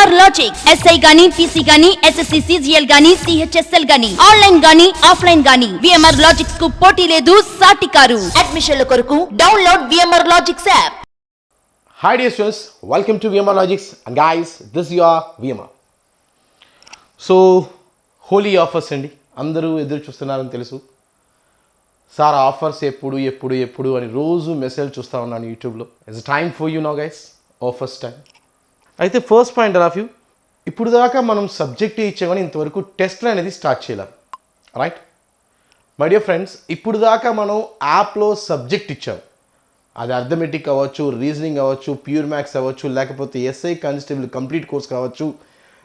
VMR Logic SI గాని PC గాని SSC CGL గాని CHSL గాని ఆన్లైన్ గాని ఆఫ్లైన్ గాని VMR Logic కు పోటీ లేదు సాటి కారు అడ్మిషన్ల కొరకు download VMR Logic app. Hi dear students, welcome to VMR Logics and guys, this is your VMR. So, holy offers అండి, అందరూ ఎదురు చూస్తున్నారని తెలుసు. సార్ ఆఫర్స్ ఎప్పుడు అని రోజు మెసేజ్ చూస్తూ ఉన్నాను యూట్యూబ్లో. It's time for you know guys, offers time. అయితే ఫస్ట్ పాయింట్ ఆఫ్ యూ, ఇప్పుడు దాకా మనం సబ్జెక్ట్ ఇచ్చామని ఇంతవరకు టెస్ట్లు అనేది స్టార్ట్ చేయలేం, రైట్ మై డియర్ ఫ్రెండ్స్. ఇప్పుడు దాకా మనం యాప్లో సబ్జెక్ట్ ఇచ్చాం, అది అర్థమెటిక్ అవ్వచ్చు, రీజనింగ్ అవ్వచ్చు, ప్యూర్ మ్యాథ్స్ అవ్వచ్చు, లేకపోతే ఎస్ఐ కానిస్టేబుల్ కంప్లీట్ కోర్స్ కావచ్చు,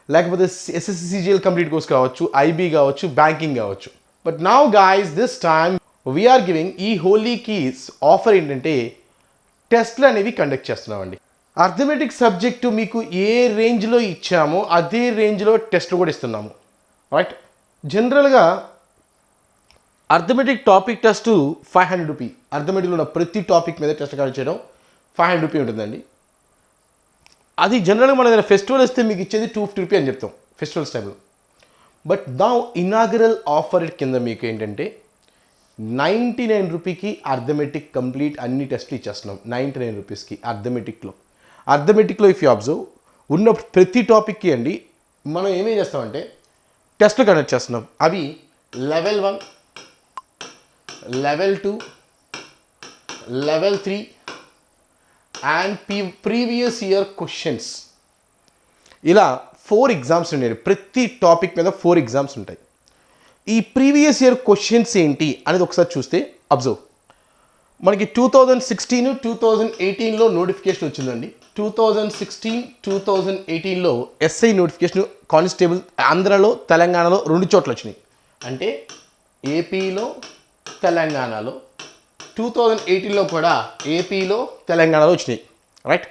లేకపోతే ఎస్ఎస్సి సిజిఎల్ కంప్లీట్ కోర్స్ కావచ్చు, ఐబీ కావచ్చు, బ్యాంకింగ్ కావచ్చు. But now guys, this time we are giving ఈ హోలీ కీస్ ఆఫర్ ఏంటంటే టెస్ట్లు అనేవి కండక్ట్ చేస్తున్నామండి. అర్థమెటిక్ సబ్జెక్టు మీకు ఏ రేంజ్లో ఇచ్చామో అదే రేంజ్లో టెస్ట్లు కూడా ఇస్తున్నాము, రైట్. జనరల్గా అర్థమెటిక్ టాపిక్ టెస్ట్ 500 రూపీ, అర్థమెటిక్లో ఉన్న ప్రతి టాపిక్ మీద టెస్ట్ కండక్ట్ చేయడం 500 రూపీ ఉంటుందండి. అది జనరల్గా మన ఏదైనా ఫెస్టివల్ వస్తే మీకు ఇచ్చేది 250 రూపీ అని చెప్తాం ఫెస్టివల్స్ టైంలో. బట్ నా ఇనాగరల్ ఆఫర్ కింద మీకు ఏంటంటే 99 రూపీకి అర్థమెటిక్ కంప్లీట్ అన్ని టెస్ట్లు ఇచ్చేస్తున్నాం. 99 రూపీస్కి అర్థమెటిక్లో ఇఫ్ యూ అబ్జర్వ్ ఉన్న ప్రతి టాపిక్కి అండి మనం ఏమేం చేస్తామంటే టెస్ట్లు కండక్ట్ చేస్తున్నాం. అవి level 1, level 2, level 3 and previous year questions. ఇలా 4 ఎగ్జామ్స్ ఉన్నాయి. ప్రతి టాపిక్ మీద 4 ఎగ్జామ్స్ ఉంటాయి. ఈ ప్రీవియస్ ఇయర్ క్వశ్చన్స్ ఏంటి అనేది ఒకసారి చూస్తే అబ్జర్వ్, మనకి 2016, 2018లో నోటిఫికేషన్ వచ్చిందండి. 2016, 2018లో ఎస్ఐ నోటిఫికేషన్ కానిస్టేబుల్ ఆంధ్రాలో, తెలంగాణలో 2 చోట్ల వచ్చినాయి. అంటే ఏపీలో, తెలంగాణలో. 2018లో కూడా ఏపీలో, తెలంగాణలో వచ్చినాయి, రైట్.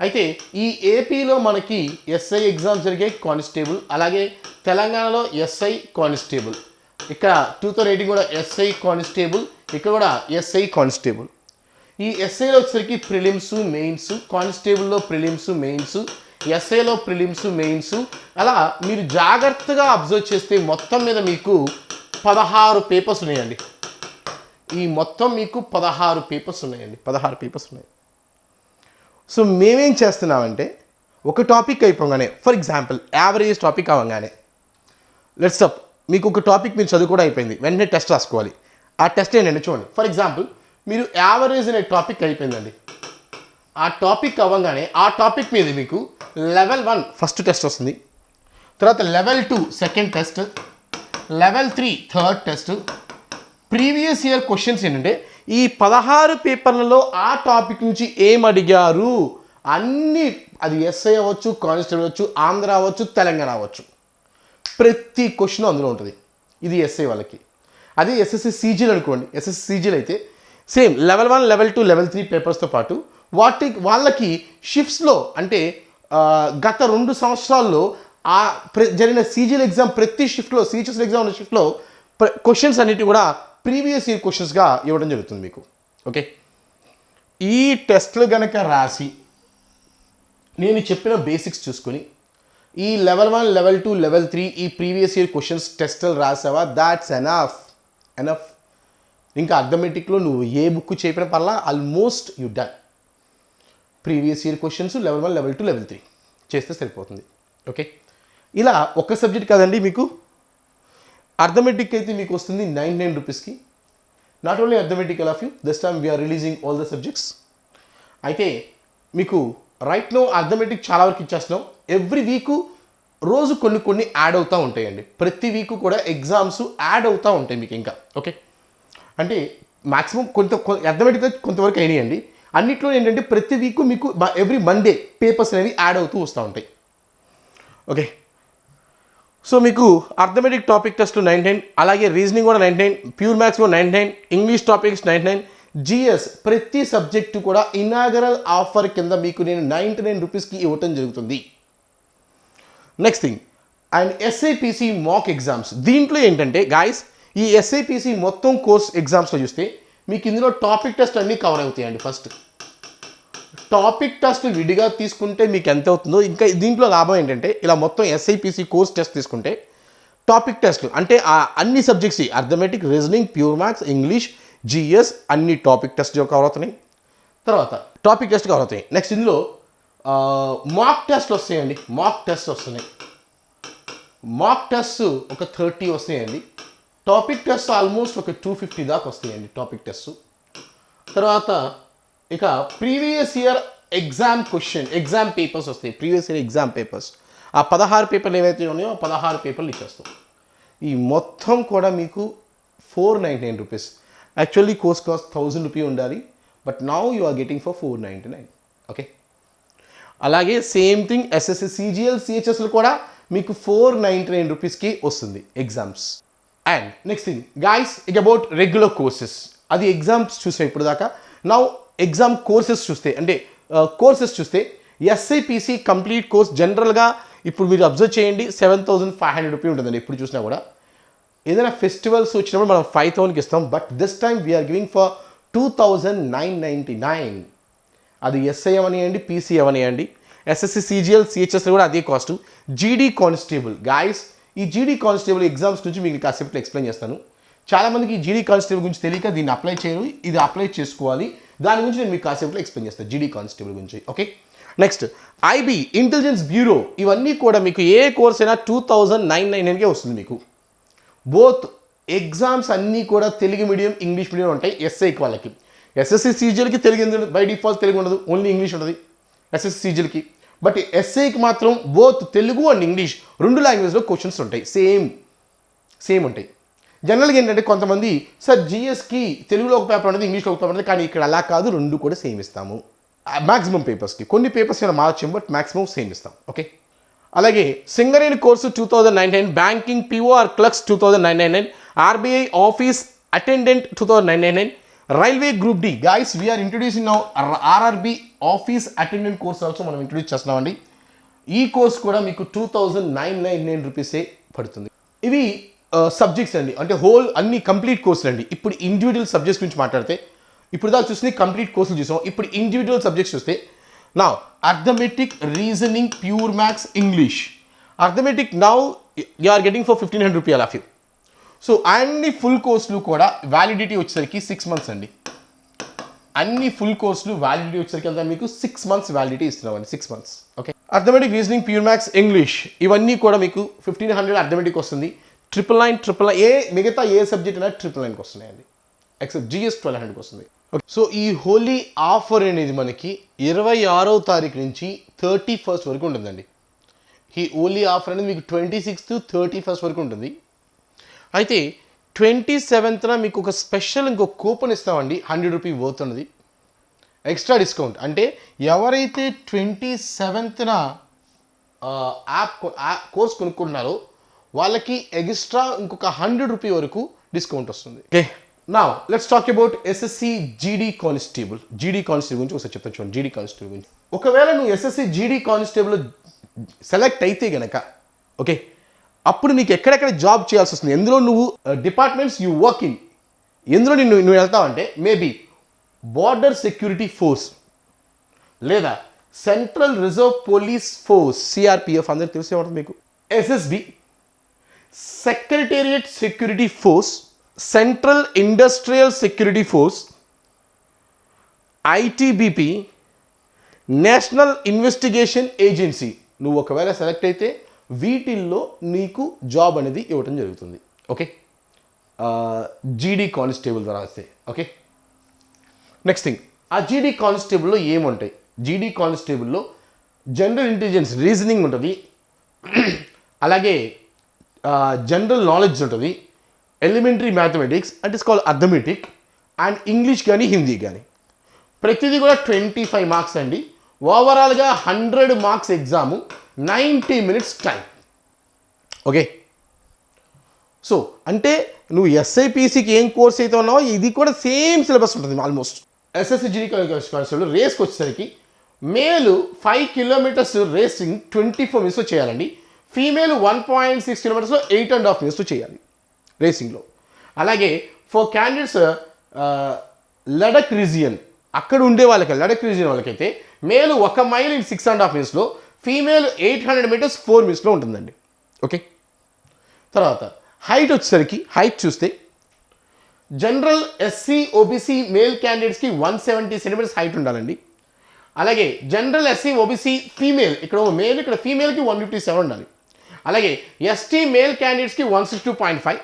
అయితే ఈ ఏపీలో మనకి ఎస్ఐ ఎగ్జామ్స్ జరిగాయి కానిస్టేబుల్, అలాగే తెలంగాణలో ఎస్ఐ కానిస్టేబుల్. ఇక్కడ 2018 కూడా ఎస్ఐ కానిస్టేబుల్, ఇక్కడ కూడా ఎస్ఐ కానిస్టేబుల్. ఈ ఎస్ఐలో వచ్చేసరికి ప్రిలిమ్స్, మెయిన్స్, కానిస్టేబుల్లో ప్రిలిమ్స్, మెయిన్స్, ఎస్ఐలో ప్రిలిమ్స్, మెయిన్స్. అలా మీరు జాగ్రత్తగా అబ్జర్వ్ చేస్తే మొత్తం మీద మీకు 16 పేపర్స్ ఉన్నాయండి. ఈ మొత్తం మీకు 16 పేపర్స్ ఉన్నాయి. సో మేమేం చేస్తున్నామంటే ఒక టాపిక్ అయిపోగానే, ఫర్ ఎగ్జాంపుల్ యావరేజ్ టాపిక్ అవ్వగానే, లెట్స్ అప్ మీకు ఒక టాపిక్ మీరు చదువుకోవడం అయిపోయింది, వెంటనే టెస్ట్ రాసుకోవాలి. ఆ టెస్ట్ ఏంటంటే చూడండి, ఫర్ ఎగ్జాంపుల్ మీరు యావరేజ్ అనే టాపిక్ అయిపోయిందండి. ఆ టాపిక్ అవ్వగానే ఆ టాపిక్ మీద మీకు లెవెల్ 1 ఫస్ట్ టెస్ట్ వస్తుంది, తర్వాత level 2 second test, level 3 third test. Previous year questions ఏంటంటే ఈ 16 పేపర్లలో ఆ టాపిక్ నుంచి ఏం అడిగారు అన్నీ, అది ఎస్ఐ అవ్వచ్చు, కానిస్టేబుల్ అవ్వచ్చు, ఆంధ్ర అవ్వచ్చు, తెలంగాణ అవ్వచ్చు, ప్రతి క్వశ్చన్ అందులో ఉంటుంది. ఇది ఎస్ఐ వాళ్ళకి. అదే ఎస్ఎస్సి సీజీఎల్ అనుకోండి, ఎస్ఎస్సి సీజీఎల్ అయితే సేమ్ లెవెల్ 1, లెవెల్ 2, లెవెల్ 3 పేపర్స్తో పాటు వాళ్ళకి షిఫ్ట్స్లో అంటే గత 2 సంవత్సరాల్లో ఆ జరిగిన సీజీఎల్ ఎగ్జామ్ ప్రతి షిఫ్ట్లో, సిహెచ్ఎస్ఎల్ ఎగ్జామ్ ఉన్న షిఫ్ట్లో క్వశ్చన్స్ అన్నిటి కూడా ప్రీవియస్ ఇయర్ క్వశ్చన్స్గా ఇవ్వడం జరుగుతుంది మీకు, ఓకే. ఈ టెస్ట్లు కనుక రాసి నేను చెప్పిన బేసిక్స్ చూసుకొని ఈ లెవెల్ 1, లెవెల్ 2, లెవెల్ 3 ఈ ప్రీవియస్ ఇయర్ క్వశ్చన్స్ టెస్ట్లు రాసావా, దాట్స్ ఎనఫ్. ఇంకా అర్థమెటిక్లో నువ్వు ఏ బుక్ చెప్పిన పర్లా almost you done. Previous year questions level 1, level 2, level 3 చేస్తే సరిపోతుంది, ఓకే. ఇలా ఒక్క సబ్జెక్ట్ కాదండి, మీకు అర్థమెటిక్ అయితే మీకు వస్తుంది 99 రూపీస్కి. Not only arithmetic all of you, this time we are releasing all the subjects. అయితే మీకు రైట్ నో అర్థమెటిక్ చాలా వరకు ఇచ్చేస్తున్నాం. ఎవ్రీ వీకు రోజు కొన్ని యాడ్ అవుతూ ఉంటాయండి. ప్రతి వీకు కూడా ఎగ్జామ్స్ యాడ్ అవుతూ ఉంటాయి మీకు ఇంకా, ఓకే. అంటే మ్యాక్సిమం అర్థమెటిక్ కొంతవరకు అయినాయండి. అన్నిట్లో ఏంటంటే ప్రతి వీకు మీకు ఎవ్రీ మండే పేపర్స్ అనేవి యాడ్ అవుతూ వస్తూ ఉంటాయి, ఓకే. సో మీకు అర్థమెటిక్ టాపిక్ టెస్ట్ 99, అలాగే రీజనింగ్ కూడా 99, ప్యూర్ మ్యాథ్స్ కూడా 99, ఇంగ్లీష్ టాపిక్స్ 99, జిఎస్ ప్రతి సబ్జెక్టు కూడా ఇనాగరల్ ఆఫర్ కింద మీకు నేను 99 రూపీస్కి ఇవ్వటం జరుగుతుంది. Next thing, and SIPC mock exams. దీంట్లో ఏంటంటే గాయస్, ఈ ఎస్ఐపిసి మొత్తం కోర్స్ ఎగ్జామ్స్లో చూస్తే మీకు ఇందులో టాపిక్ టెస్ట్ అన్నీ కవర్ అవుతాయండి. ఫస్ట్ టాపిక్ టెస్ట్ విడిగా తీసుకుంటే మీకు ఎంత అవుతుందో, ఇంకా దీంట్లో లాభం ఏంటంటే ఇలా మొత్తం ఎస్ఐపిసి కోర్స్ టెస్ట్ తీసుకుంటే టాపిక్ టెస్ట్లు అంటే ఆ అన్ని subjects arithmetic, reasoning, pure maths, English, GS అన్ని టాపిక్ టెస్ట్ కవర్ అవుతున్నాయి. తర్వాత టాపిక్ టెస్ట్ కవర్ అవుతాయి. నెక్స్ట్ ఇందులో మాక్ టెస్ట్ వస్తాయండి. మాక్ టెస్ట్ వస్తున్నాయి. మాక్ టెస్ట్ ఒక 30 వస్తాయండి. టాపిక్ టెస్ట్ ఆల్మోస్ట్ ఒక 250 దాకా వస్తాయండి టాపిక్ టెస్ట్. తర్వాత ఇక ప్రీవియస్ ఇయర్ ఎగ్జామ్ పేపర్స్ వస్తాయి. ప్రీవియస్ ఇయర్ ఎగ్జామ్ పేపర్స్ ఆ 16 పేపర్లు ఏవైతే ఉన్నాయో ఆ 16 పేపర్లు ఇచ్చేస్తాం. ఈ మొత్తం కూడా మీకు 499 rupees. Actually course cost 1000 rupee ఉండాలి, but now you are getting for 499. Okay, అలాగే సేమ్ థింగ్ ఎస్ఎస్సి సిజిఎల్ సిహెచ్ఎస్లు కూడా మీకు 499 రూపీస్కి వస్తుంది exams. And next thing guys, ఇక అబౌట్ రెగ్యులర్ కోర్సెస్, అది ఎగ్జామ్స్ చూసాం ఇప్పుడు దాకా. నౌ ఎగ్జామ్ కోర్సెస్ చూస్తే అంటే కోర్సెస్ చూస్తే ఎస్ఐపిసి కంప్లీట్ కోర్స్ జనరల్గా ఇప్పుడు మీరు అబ్జర్వ్ చేయండి 7500 రూపీ ఉంటుందండి. ఇప్పుడు చూసినా కూడా ఏదైనా ఫెస్టివల్స్ వచ్చినప్పుడు మనం 5000కి ఇస్తాం, but this time we are giving for 2999. అది ఎస్ఐ అవనియండి, పీసీ అవనియండి, ఎస్ఎస్సి సిజిఎల్ సిహెచ్ఎస్ కూడా అదే కాస్ట్. జీడీ కానిస్టేబుల్ గాయస్, ఈ జీడీ కానిస్టేబుల్ ఎగ్జామ్స్ నుంచి మీకు కాసేపు ఎక్స్ప్లెయిన్ చేస్తాను. చాలామందికి ఈ జీడీ కానిస్టేబుల్ గురించి తెలియక దీన్ని అప్లై చేయరు, ఇది అప్లై చేసుకోవాలి. దాని గురించి నేను మీకు కాసేపులో ఎక్స్ప్లెయిన్ చేస్తాను జీడీ కానిస్టేబుల్ గురించి. Okay, next IB intelligence bureau, ఇవన్నీ కూడా మీకు ఏ కోర్స్ అయినా 2999కే వస్తుంది మీకు. బోత్ ఎగ్జామ్స్ అన్నీ కూడా తెలుగు మీడియం, ఇంగ్లీష్ మీడియం ఉంటాయి ఎస్ఐకి వాళ్ళకి. ఎస్ఎస్సి సిజిఎల్కి తెలుగు ఎందుకు, బై డిఫాల్ట్ తెలుగు ఉండదు, ఓన్లీ ఇంగ్లీష్ ఉంటుంది ఎస్ఎస్సి సిజిఎల్కి. బట్ ఎస్ఐకి మాత్రం బోత్ తెలుగు అండ్ ఇంగ్లీష్ 2 లాంగ్వేజ్లో క్వశ్చన్స్ ఉంటాయి. సేమ్ ఉంటాయి. జనరల్గా ఏంటంటే కొంతమంది సార్ జిఎస్కి తెలుగులో ఒక పేపర్ ఉంటుంది, ఇంగ్లీష్లో ఒక పేపర్ ఉంటుంది, కానీ ఇక్కడ అలా కాదు, 2 కూడా సేమ్ ఇస్తాము. మ్యాక్సిమం పేపర్స్కి కొన్ని పేపర్స్ ఏమైనా మార్చాం, బట్ మ్యాక్సిమం సేమ్ ఇస్తాం. ఓకే, అలాగే Singareni course 2099, banking PO or clerks 2999, RBI office attendant 2999, railway group D guys we are introducing now RRB office attendant course also మనం ఇంట్రొడ్యూస్ చేస్తున్నామండి. ఈ కోర్స్ కూడా మీకు 2999 రూపీసే పడుతుంది. ఇవి సబ్జెక్ట్స్ అండి, అంటే హోల్ అన్ని కంప్లీట్ కోర్సులు అండి. ఇప్పుడు ఇండివిజువల్ సబ్జెక్ట్స్ గురించి మాట్లాడితే, ఇప్పుడు దాకా చూసి కంప్లీట్ కోర్సులు చూసాం. ఇప్పుడు ఇండివిజువల్ సబ్జెక్ట్స్ చూస్తే నా arithmetic, reasoning, pure maths, English. Arithmetic now you are getting for 1500 rupee of you. So అన్ని ఫుల్ కోర్సులు కూడా వ్యాలిడిటీ వచ్చేసరికి 6 months అండి. అన్ని ఫుల్ కోర్సులు వ్యాలిడిటీ వచ్చేసరికి అంతా మీకు 6 months వ్యాలిడిటీ ఇస్తున్నామండి, 6 months. Okay, arithmetic, reasoning, pure maths, English ఇవన్నీ కూడా మీకు 1500 అర్థమెటిక్ వస్తుంది. 999 ఏ మిగతా ఏ సబ్జెక్ట్ అయినా 999కి వస్తున్నాయండి, ఎక్సెప్ట్ జిఎస్ 1200కి వస్తుంది. ఓకే, సో ఈ హోలీ ఆఫర్ అనేది మనకి 26వ తారీఖు నుంచి 31st వరకు ఉంటుందండి. ఈ హోలీ ఆఫర్ అనేది మీకు 26th 31st వరకు ఉంటుంది. అయితే 27th మీకు ఒక స్పెషల్ ఇంకొక కూపన్ ఇస్తామండి, 100 రూపీ వర్త్ ఉన్నది ఎక్స్ట్రా డిస్కౌంట్. అంటే ఎవరైతే 27th యాప్ కోర్స్ కొనుక్కుంటున్నారో వాళ్ళకి ఎక్స్ట్రా ఇంకొక 100 రూపీ వరకు డిస్కౌంట్ వస్తుంది. Okay, now let's talk about SSC GD constable. జీడీ కానిస్టేబుల్ గురించి ఒకసారి చెప్తాను చూడండి. జీడీ కానిస్టేబుల్ గురించి, ఒకవేళ నువ్వు ఎస్ఎస్సి జీడీ కానిస్టేబుల్ సెలెక్ట్ అయితే గనక ఓకే, అప్పుడు నీకు ఎక్కడెక్కడ జాబ్ చేయాల్సి వస్తుంది, ఎందులో నువ్వు డిపార్ట్మెంట్స్ యూ వర్క్ ఇన్, ఎందులో నువ్వు వెళ్తావంటే మేబీ బార్డర్ సెక్యూరిటీ ఫోర్స్, లేదా central reserve police force CRPF అందరికి తెలిసే ఉంటుంది మీకు, SSB, secretariat security force, central industrial security force, ITBP, national investigation agency. నువ్వు ఒకవేళ సెలెక్ట్ అయితే వీటిల్లో నీకు జాబ్ అనేది ఇవ్వటం జరుగుతుంది. ఓకే, జీడీ కానిస్టేబుల్ ద్వారా వస్తే. ఓకే, నెక్స్ట్ థింగ్, ఆ జీడీ కానిస్టేబుల్లో ఏముంటాయి? జీడీ కానిస్టేబుల్లో జనరల్ ఇంటెలిజెన్స్, రీజనింగ్ ఉంటుంది, అలాగే జనరల్ నాలెడ్జ్ ఉంటుంది, ఎలిమెంటరీ మ్యాథమెటిక్స్ అంటే it's called arithmetic, and English కానీ హిందీ కానీ. ప్రతిదీ కూడా 25 మార్క్స్ అండి. ఓవరాల్గా 100 marks exam, 90 minutes time. Okay, so అంటే నువ్వు ఎస్ఐపిసికి ఏం కోర్స్ అయితే ఉన్నావో ఇది కూడా సేమ్ సిలబస్ ఉంటుంది ఆల్మోస్ట్. ఎస్ఎస్సి జీడీ కానిస్టేబుల్ రేస్కి వచ్చేసరికి మేలు 5 kilometers రేసింగ్ 24 minutes చేయాలండి. ఫీమేల్ 1.6 kilometers 8.5 minutes చేయాలి రేసింగ్లో. అలాగే ఫర్ క్యాండిడేట్స్ లడక్ రీజియన్, అక్కడ ఉండే వాళ్ళకి లడక్ రీజియన్ వాళ్ళకైతే మేలు 1 మైల్ ఇన్ 6.5 మినిట్స్లో, ఫీమేల్ 800 మీటర్స్ 4 మినిట్స్లో ఉంటుందండి. ఓకే, తర్వాత హైట్ వచ్చేసరికి హైట్ చూస్తే జనరల్ ఎస్సీ ఓబీసీ మేల్ క్యాండిడేట్స్కి 170 సెంటీమీటర్స్ హైట్ ఉండాలండి. అలాగే జనరల్ ఎస్సీ ఓబీసీ ఫీమేల్, ఇక్కడ మేల్ ఇక్కడ ఫీమేల్కి 157 ఉండాలి. అలాగే ఎస్టీ మేల్ క్యాండిడేట్స్కి 162.5,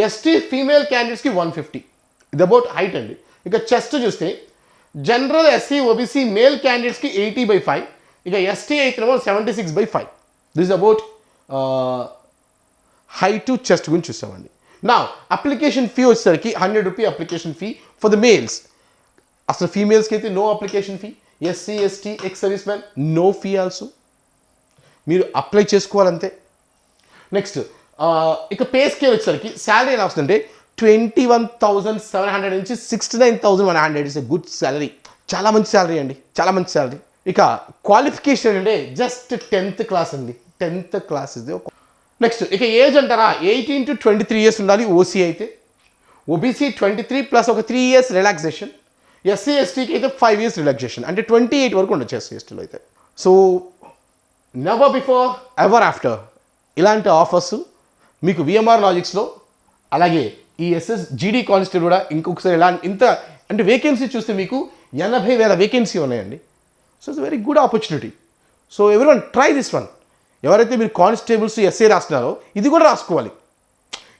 ఎస్టీ ఫీమేల్ క్యాండిడేట్స్కి 150. ఇది అబౌట్ హైట్ అండి. ఇక చెస్ట్ చూస్తే జనరల్ ఎస్సీ ఓబీసీ మేల్ క్యాండిడేట్స్కి 80/5, ఇక ఎస్టీ అయితే 76/5. This about height to chest గురించి చూసామండి. నా అప్లికేషన్ ఫీ వచ్చేసరికి 100 rupee application fee for the males. అసలు ఫీమేల్స్కి అయితే no application fee. SC ST ex service man no fee also. మీరు అప్లై చేసుకోవాలంతే. నెక్స్ట్ ఇక పే స్కేల్ వచ్చేసరికి శాలరీ ఎలా వస్తుందంటే 21,700 నుంచి 69,100 ఇస్ ఎ గుడ్ శాలరీ. చాలా మంచి శాలరీ అండి, చాలా మంచి శాలరీ. ఇక క్వాలిఫికేషన్ అంటే జస్ట్ 10th క్లాస్ అండి, 10th క్లాస్ ఇది. నెక్స్ట్ ఇక ఏజ్ అంటారా, 18 to 23 ఇయర్స్ ఉండాలి ఓసీ అయితే. ఓబీసీ 23 ప్లస్ ఒక 3 ఇయర్స్ రిలాక్సేషన్. ఎస్సీ ఎస్టీకి అయితే 5 ఇయర్స్ రిలాక్సేషన్, అంటే 28 వరకు ఉండొచ్చు ఎస్సీ ఎస్టీలో అయితే. So never before ever after ఇలాంటి ఆఫర్స్ మీకు విఎంఆర్ లాజిక్స్లో, అలాగే ఈ ఎస్ఎస్ జీడీ కానిస్టేబుల్ కూడా ఇంకొకసారి ఇంత అంటే వేకెన్సీ చూస్తే మీకు 80,000 వేకెన్సీ ఉన్నాయండి. So it's very good opportunity. So everyone try this one. ఎవరైతే మీరు కానిస్టేబుల్స్ ఎస్ఏ రాస్తున్నారో ఇది కూడా రాసుకోవాలి.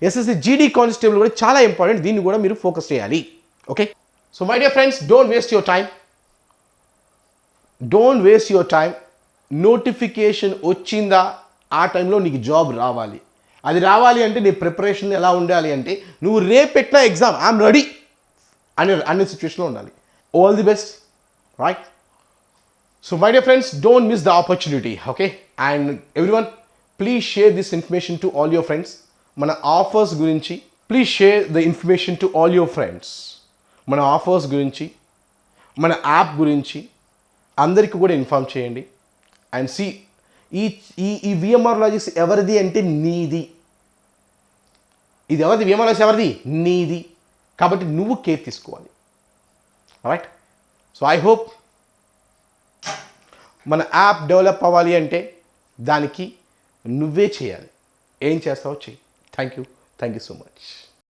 ఎస్ఎస్సి జీడీ కానిస్టేబుల్ కూడా చాలా ఇంపార్టెంట్, దీన్ని కూడా మీరు ఫోకస్ చేయాలి. Okay, so my dear friends, don't waste your time. Don't waste your time. Notification వచ్చిందా, ఆ టైంలో నీకు జాబ్ రావాలి. అది రావాలి అంటే నీ ప్రిపరేషన్ ఎలా ఉండాలి అంటే నువ్వు రేపు పెట్టిన ఎగ్జామ్ ఐఎమ్ రెడీ అనే సిచ్యువేషన్లో ఉండాలి. All the best, right? So my dear friends, don't miss the opportunity, okay? And everyone, please share this information to all your friends. Mana offers gurinchi, please share the information to all your friends. Mana offers gurinchi, mana app gurinchi, andariki kuda inform cheyandi. And see, ఈ VMR logics ఎవరిది అంటే నీది. ఇది ఎవరిది? VMR logics ఎవరిది? నీది. కాబట్టి నువ్వు కేర్ తీసుకోవాలి. రైట్? సో ఐ హోప్ మన యాప్ డెవలప్ అవ్వాలి అంటే దానికి నువ్వే చేయాలి. ఏం చేస్తావో చెయ్యి. Thank you so much.